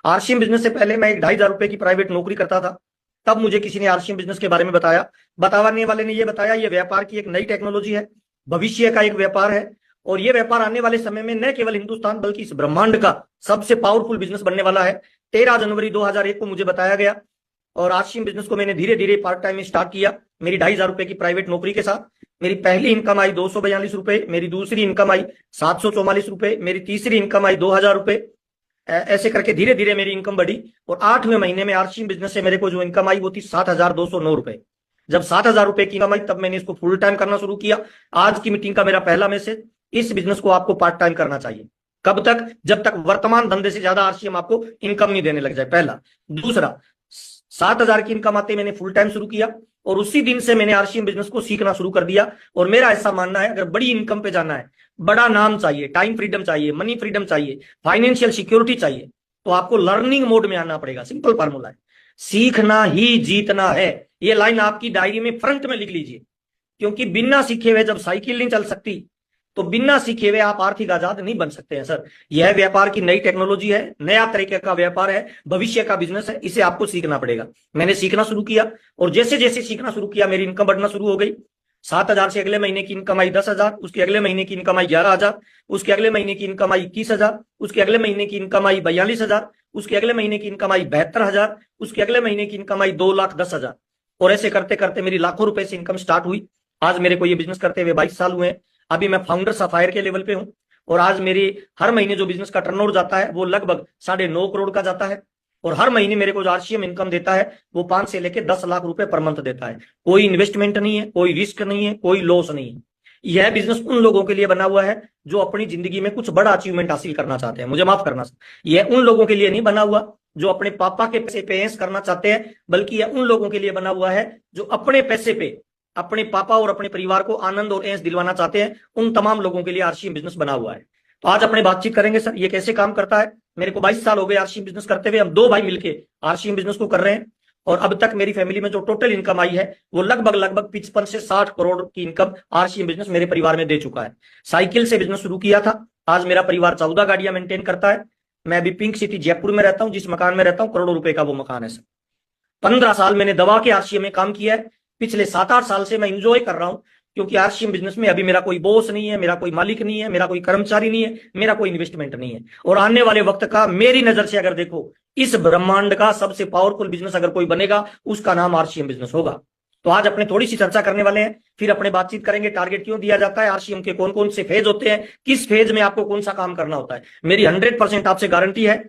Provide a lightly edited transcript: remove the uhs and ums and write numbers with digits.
RCM business से पहले मैं 2,500 रुपए की प्राइवेट नौकरी करता था। तब मुझे किसी ने आरसीएम बिजनेस के बारे में बताया। बताने वाले ने यह बताया ये व्यापार की एक नई टेक्नोलॉजी है, भविष्य का एक व्यापार है, और ये व्यापार आने वाले समय में न केवल हिंदुस्तान बल्कि इस ब्रह्मांड का सबसे पावरफुल बिजनेस बनने वाला है। 13 जनवरी 2001 को मुझे बताया गया और आरसीएम बिजनेस को मैंने धीरे धीरे पार्ट टाइम में स्टार्ट किया मेरी 2,500 रुपए की प्राइवेट नौकरी के साथ। मेरी पहली इनकम आई 242 रुपए, मेरी दूसरी इनकम आई 744 रुपए, मेरी तीसरी इनकम आई 2,000 रुपए। ऐसे करके धीरे धीरे मेरी इनकम बढ़ी और 8वें महीने में आरसीएम बिजनेस से मेरे को जो इनकम आई वो थी 7,209 रुपए। जब 7,000 रुपए की इनकम आई तब मैंने इसको फुल टाइम करना शुरू किया। आज की मीटिंग का मेरा पहला मैसेज, इस बिजनेस को आपको पार्ट टाइम करना चाहिए। कब तक? जब तक वर्तमान धंधे से ज्यादा आरसीएम आपको इनकम नहीं देने लग जाए, पहला। दूसरा, 7,000 की इनकम आते मैंने फुल टाइम शुरू किया और उसी दिन से मैंने आरसीएम बिजनेस को सीखना शुरू कर दिया। और मेरा ऐसा मानना है अगर बड़ी इनकम पे जाना है, बड़ा नाम चाहिए, टाइम फ्रीडम चाहिए, मनी फ्रीडम चाहिए, फाइनेंशियल सिक्योरिटी चाहिए, तो आपको लर्निंग मोड में आना पड़ेगा। सिंपल फार्मूला है, सीखना ही जीतना है। ये लाइन आपकी डायरी में फ्रंट में लिख लीजिए, क्योंकि बिना सीखे हुए जब साइकिल नहीं चल सकती तो बिना सीखे हुए आप आर्थिक आजाद नहीं बन सकते हैं सर। यह व्यापार की नई टेक्नोलॉजी है, नया तरीके का व्यापार है, भविष्य का बिजनेस है, इसे आपको सीखना पड़ेगा। मैंने सीखना शुरू किया और जैसे जैसे सीखना शुरू किया मेरी इनकम बढ़ना शुरू हो गई। 7,000 से अगले महीने की इनकम आई 10,000, उसके अगले महीने की इनकम आई 11,000, उसके अगले महीने की इनकम आई 21,000, उसके अगले महीने की इनकम आई 42,000, उसके अगले महीने की इनकम आई 72,000, उसके अगले महीने की इनकम आई 2,10,000। और ऐसे करते करते मेरी लाखों रुपए से इनकम स्टार्ट हुई। आज मेरे को ये बिजनेस करते हुए 22 साल हुए हैं। अभी मैं फाउंडर सफायर के लेवल पे हूं और आज मेरी हर महीने जो बिजनेस का टर्नओवर जाता है वो लगभग 9.5 करोड़ का जाता है। और हर महीने मेरे को जो आरसीएम इनकम देता है वो 5 से लेकर 10 लाख रुपए पर मंथ देता है। कोई इन्वेस्टमेंट नहीं है, कोई रिस्क नहीं है, कोई लॉस नहीं है। यह बिजनेस उन लोगों के लिए बना हुआ है जो अपनी जिंदगी में कुछ बड़ा अचीवमेंट हासिल करना चाहते हैं। मुझे माफ करना, यह उन लोगों के लिए नहीं बना हुआ जो अपने पापा के पैसे पे ऐश करना चाहते हैं, बल्कि यह उन लोगों के लिए बना हुआ है जो अपने पैसे पे अपने पापा और अपने परिवार को आनंद और ऐश दिलवाना चाहते हैं। उन तमाम लोगों के लिए आरसीएम बिजनेस बना हुआ है। तो आज अपने बातचीत करेंगे सर ये कैसे काम करता है। मेरे को 22 साल हो गए आरसीएम बिजनेस करते हुए। हम 2 भाई मिलके आरसीएम बिजनेस को कर रहे हैं और अब तक मेरी फैमिली में जो टोटल इनकम आई है वो लगभग 55 से 60 करोड़ की इनकम आरसीएम बिजनेस मेरे परिवार में दे चुका है। साइकिल से बिजनेस शुरू किया था, आज मेरा परिवार 14 गाड़ियां मेंटेन करता है। मैं अभी पिंक सिटी जयपुर में रहता हूं, जिस मकान में रहता हूं करोड़ों रुपए का वो मकान है सर। 15 साल मैंने दवा के आरसीएम में काम किया है। पिछले 7-8 साल से मैं इंजॉय कर रहा हूं, क्योंकि आरसीएम बिजनेस में अभी मेरा कोई बॉस नहीं है, मेरा कोई मालिक नहीं है, मेरा कोई कर्मचारी नहीं है, मेरा कोई इन्वेस्टमेंट नहीं है। और आने वाले वक्त का मेरी नजर से अगर देखो, इस ब्रह्मांड का सबसे पावरफुल बिजनेस अगर कोई बनेगा उसका नाम आरसीएम बिजनेस होगा। तो आज अपने थोड़ी सी चर्चा करने वाले हैं, फिर अपने बातचीत करेंगे। टारगेट क्यों दिया जाता है, आरसीएम के कौन कौन से फेज होते हैं, किस फेज में आपको कौन सा काम करना होता है। मेरी 100% आपसे गारंटी है